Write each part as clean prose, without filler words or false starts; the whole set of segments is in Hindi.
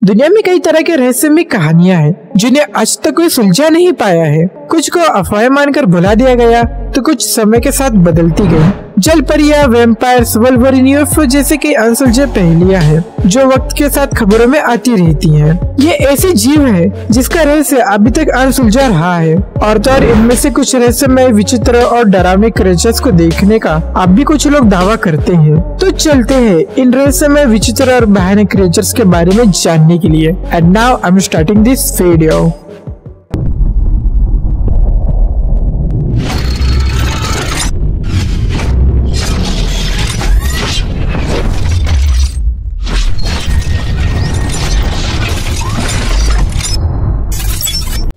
दुनिया में कई तरह के रहस्यमय कहानियां हैं जिन्हें आज तक कोई सुलझा नहीं पाया है। कुछ को अफवाह मानकर भुला दिया गया तो कुछ समय के साथ बदलती गई। जलपरियां, वैम्पायर्स, वल्वरिन, यूएफओ जैसे कई अनसुलझे पहेलियां हैं जो वक्त के साथ खबरों में आती रहती हैं। ये ऐसे जीव है जिसका रहस्य अभी तक अनसुलझा रहा है और तो और इनमें से कुछ रहस्यमय, विचित्र और डरावने क्रिएचर्स को देखने का अब भी कुछ लोग दावा करते हैं। तो चलते हैं इन रहस्यमय, विचित्र और भयानक क्रिएचर्स के बारे में जानने के लिए। And now I am starting this video.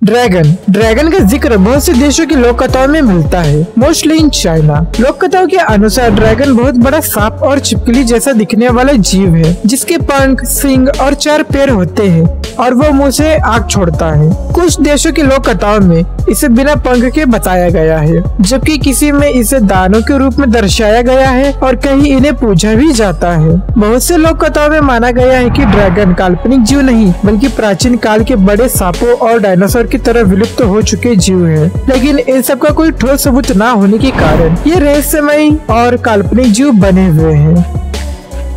Dragon का जिक्र बहुत से देशों की लोक कथाओं में मिलता है, मोस्टली इन चाइना। लोक कथाओं के अनुसार ड्रैगन बहुत बड़ा सांप और छिपकली जैसा दिखने वाला जीव है जिसके पंख, सींग और 4 पैर होते हैं और वो मुंह से आग छोड़ता है। कुछ देशों की लोक कथाओं में इसे बिना पंख के बताया गया है, जबकि किसी में इसे दानों के रूप में दर्शाया गया है और कहीं इन्हें पूजा भी जाता है। बहुत से लोक कथाओं में माना गया है कि ड्रैगन काल्पनिक जीव नहीं बल्कि प्राचीन काल के बड़े सांपों और डायनासोर की तरह विलुप्त हो चुके जीव हैं। लेकिन इन सब का कोई ठोस सबूत न होने के कारण ये रहस्यमय और काल्पनिक जीव बने हुए हैं।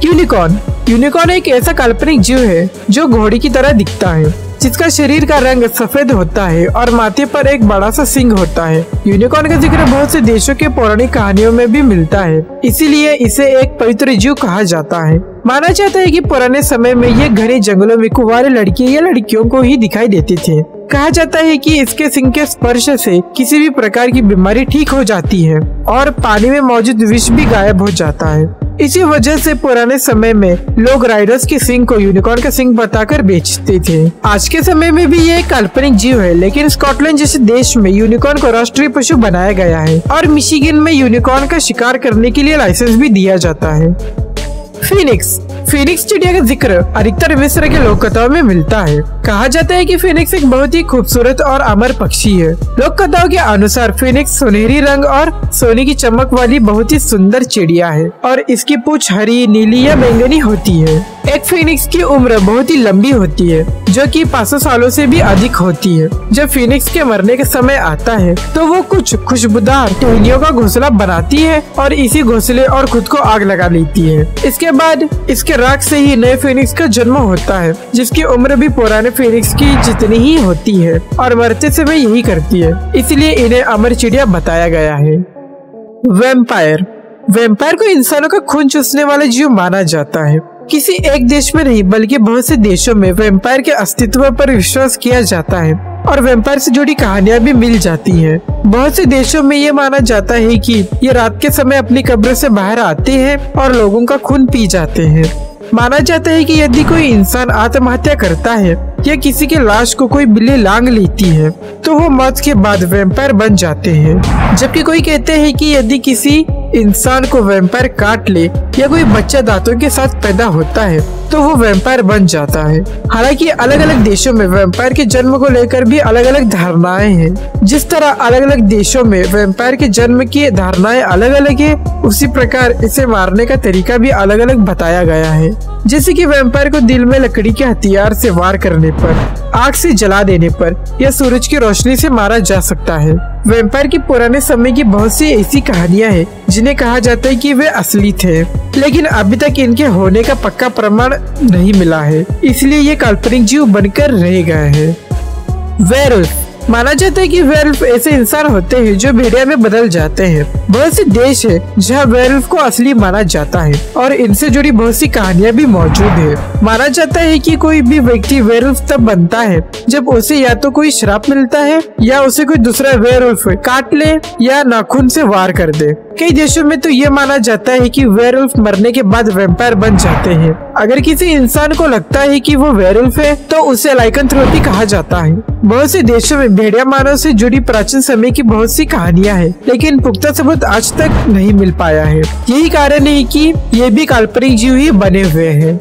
यूनिकॉर्न एक ऐसा काल्पनिक जीव है जो घोड़ी की तरह दिखता है, जिसका शरीर का रंग सफेद होता है और माथे पर एक बड़ा सा सिंग होता है। यूनिकॉर्न का जिक्र बहुत से देशों के पौराणिक कहानियों में भी मिलता है, इसीलिए इसे एक पवित्र जीव कहा जाता है। माना जाता है कि पुराने समय में ये घने जंगलों में कुंवारे लड़के या लड़कियों को ही दिखाई देते थे। कहा जाता है कि इसके सिंग के स्पर्श से किसी भी प्रकार की बीमारी ठीक हो जाती है और पानी में मौजूद विष भी गायब हो जाता है। इसी वजह से पुराने समय में लोग राइडर्स के सिंग को यूनिकॉर्न का सिंग बताकर बेचते थे। आज के समय में भी ये एक काल्पनिक जीव है, लेकिन स्कॉटलैंड जैसे देश में यूनिकॉर्न को राष्ट्रीय पशु बनाया गया है और मिशिगन में यूनिकॉर्न का शिकार करने के लिए लाइसेंस भी दिया जाता है। फीनिक्स चिड़िया का जिक्र अधिकतर मिस्र के लोक कथाओं में मिलता है। कहा जाता है कि फीनिक्स एक बहुत ही खूबसूरत और अमर पक्षी है। लोक कथाओं के अनुसार फीनिक्स सुनहरी रंग और सोने की चमक वाली बहुत ही सुंदर चिड़िया है और इसकी पूंछ हरी, नीली या बैंगनी होती है। एक फीनिक्स की उम्र बहुत ही लंबी होती है, जो कि 500 सालों से भी अधिक होती है। जब फीनिक्स के मरने का समय आता है तो वो कुछ खुशबूदार टहनियों का घोंसला बनाती है और इसी घोंसले और खुद को आग लगा लेती है। इसके बाद इसके राख से ही नए फीनिक्स का जन्म होता है, जिसकी उम्र भी पुराने फीनिक्स की जितनी ही होती है और मरते समय यही करती है, इसलिए इन्हें अमर चिड़िया बताया गया है। वैम्पायर को इंसानों का खून चूसने वाला जीव माना जाता है। किसी एक देश में नहीं बल्कि बहुत से देशों में वैम्पायर के अस्तित्व पर विश्वास किया जाता है और वैम्पायर से जुड़ी कहानियां भी मिल जाती हैं। बहुत से देशों में ये माना जाता है कि ये रात के समय अपनी कब्र से बाहर आते हैं और लोगों का खून पी जाते हैं। माना जाता है कि यदि कोई इंसान आत्महत्या करता है या किसी के लाश को कोई बिल्ली लांग लेती है तो वो मौत के बाद वैम्पायर बन जाते हैं। जबकि कोई कहते हैं कि यदि किसी इंसान को वैम्पायर काट ले या कोई बच्चा दांतों के साथ पैदा होता है तो वो वैम्पायर बन जाता है। हालांकि अलग अलग देशों में वैम्पायर के जन्म को लेकर भी अलग अलग धारणाएं हैं। जिस तरह अलग अलग देशों में वैम्पायर के जन्म की धारणाएं अलग अलग है, उसी प्रकार इसे मारने का तरीका भी अलग अलग बताया गया है। जैसे कि वैम्पायर को दिल में लकड़ी के हथियार से वार करने पर, आग से जला देने पर या सूरज की रोशनी से मारा जा सकता है। वैम्पायर की पुराने समय की बहुत सी ऐसी कहानियां हैं जिन्हें कहा जाता है कि वे असली थे, लेकिन अभी तक इनके होने का पक्का प्रमाण नहीं मिला है, इसलिए ये काल्पनिक जीव बनकर रह गए हैं। वेयरवुल्फ माना जाता है कि वेयरवुल्फ ऐसे इंसान होते हैं जो भेड़िया में बदल जाते हैं। बहुत से देश है जहाँ वेयरवुल्फ को असली माना जाता है और इनसे जुड़ी बहुत सी कहानियां भी मौजूद है। माना जाता है कि कोई भी व्यक्ति वेयरवुल्फ तब बनता है जब उसे या तो कोई श्राप मिलता है या उसे कोई दूसरा वेयरवुल्फ काट ले या नाखून से वार कर दे। कई देशों में तो ये माना जाता है कि वेयरवुल्फ मरने के बाद वैम्पायर बन जाते हैं। अगर किसी इंसान को लगता है कि वो वेयरवुल्फ है तो उसे लाइकेंथ्रोपी कहा जाता है। बहुत से देशों में भेड़िया मानव से जुड़ी प्राचीन समय की बहुत सी कहानियां हैं, लेकिन पुख्ता सबूत आज तक नहीं मिल पाया है। यही कारण है कि ये भी काल्पनिक जीव ही बने हुए हैं।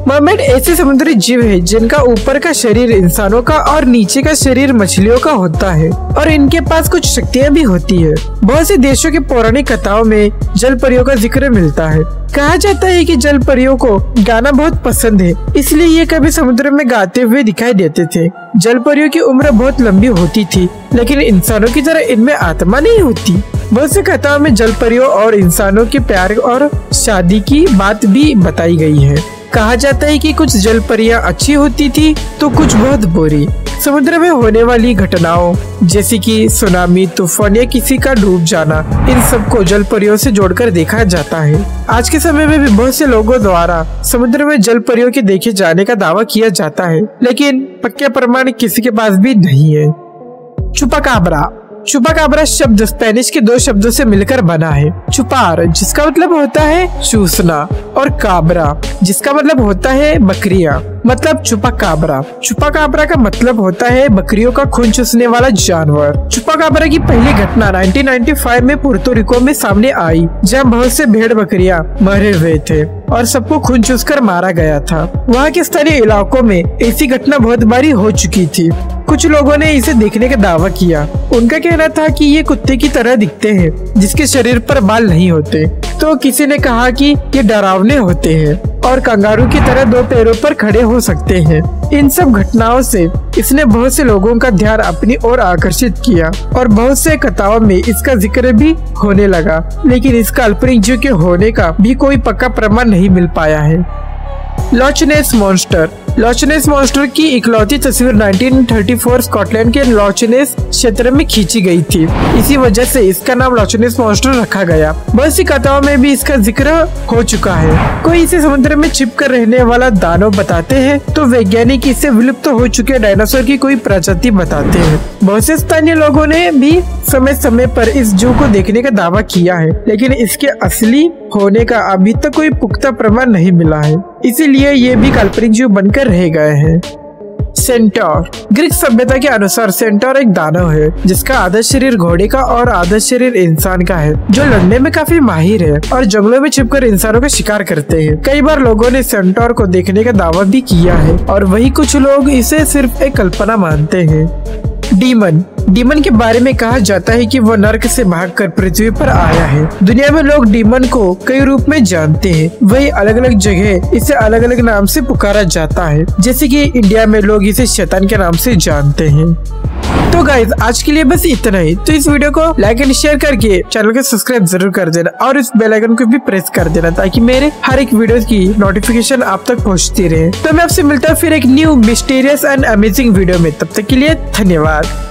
मरमेड ऐसे समुद्री जीव है जिनका ऊपर का शरीर इंसानों का और नीचे का शरीर मछलियों का होता है और इनके पास कुछ शक्तियाँ भी होती है। बहुत से देशों की पौराणिक कथाओं में जल परियों का जिक्र मिलता है। कहा जाता है कि जल परियों को गाना बहुत पसंद है, इसलिए ये कभी समुद्र में गाते हुए दिखाई देते थे। जल परियों की उम्र बहुत लंबी होती थी, लेकिन इंसानों की तरह इनमें आत्मा नहीं होती। बहुत से कथाओं में जल परियों और इंसानों के प्यार और शादी की बात भी बताई गई है। कहा जाता है कि कुछ जल परियां अच्छी होती थी तो कुछ बहुत बुरी। समुद्र में होने वाली घटनाओं जैसे कि सुनामी, तूफान या किसी का डूब जाना, इन सबको जल परियों से जोड़कर देखा जाता है। आज के समय में भी बहुत से लोगों द्वारा समुद्र में जल परियों के देखे जाने का दावा किया जाता है, लेकिन पक्के प्रमाण किसी के पास भी नहीं है। चुपाकाब्रा। चुपाकाब्रा शब्द स्पेनिश के दो शब्दों से मिलकर बना है। चुपार जिसका मतलब होता है चूसना और काबरा जिसका मतलब होता है बकरियां। मतलब चुपाकाब्रा। चुपाकाब्रा का मतलब होता है बकरियों का खून चूसने वाला जानवर। चुपाकाब्रा की पहली घटना 1995 में पुर्तो रिको में सामने आई, जहां बहुत से भेड़ बकरियां मरे हुए थे और सबको खून चूसकर मारा गया था। वहां के स्थानीय इलाकों में ऐसी घटना बहुत बारी हो चुकी थी। कुछ लोगों ने इसे देखने का दावा किया। उनका कहना था कि ये कुत्ते की तरह दिखते हैं जिसके शरीर पर बाल नहीं होते, तो किसी ने कहा कि ये डरावने होते हैं और कंगारू की तरह दो पैरों पर खड़े हो सकते हैं। इन सब घटनाओं से इसने बहुत से लोगों का ध्यान अपनी ओर आकर्षित किया और बहुत से कथाओं में इसका जिक्र भी होने लगा, लेकिन इसका काल्पनिक जीव के होने का भी कोई पक्का प्रमाण नहीं मिल पाया है। लॉचनेस मॉन्स्टर। लॉचनेस मॉन्स्टर की इकलौती तस्वीर 1934 स्कॉटलैंड के लॉचनेस क्षेत्र में खींची गई थी। इसी वजह से इसका नाम लॉचनेस मॉन्स्टर रखा गया। बहुत सी कथाओं में भी इसका जिक्र हो चुका है। कोई इसे समुद्र में छिपकर रहने वाला दानव बताते हैं, तो वैज्ञानिक इसे विलुप्त हो चुके डायनासोर की कोई प्रजाति बताते हैं। बहुत से स्थानीय लोगों ने भी समय समय पर इस जीव को देखने का दावा किया है, लेकिन इसके असली होने का अभी तक कोई पुख्ता प्रमाण नहीं मिला है, इसीलिए ये भी काल्पनिक जीव बनकर रह गए हैं। सेंटोर। ग्रीक सभ्यता के अनुसार सेंटोर एक दानव है जिसका आधा शरीर घोड़े का और आधा शरीर इंसान का है, जो लड़ने में काफी माहिर है और जंगलों में छिपकर इंसानों का शिकार करते हैं। कई बार लोगों ने सेंटोर को देखने का दावा भी किया है और वही कुछ लोग इसे सिर्फ एक कल्पना मानते हैं। डीमन। डीमन के बारे में कहा जाता है कि वो नर्क से भागकर पृथ्वी पर आया है। दुनिया में लोग डीमन को कई रूप में जानते हैं, वही अलग अलग जगह इसे अलग अलग नाम से पुकारा जाता है। जैसे कि इंडिया में लोग इसे शैतान के नाम से जानते हैं। तो गाइस आज के लिए बस इतना ही। तो इस वीडियो को लाइक एंड शेयर करके चैनल को सब्सक्राइब जरूर कर देना और इस बेल आइकन को भी प्रेस कर देना, ताकि मेरे हर एक वीडियो की नोटिफिकेशन आप तक पहुंचती रहे। तो मैं आपसे मिलता हूँ फिर एक new mysterious and amazing video में। तब तक के लिए धन्यवाद।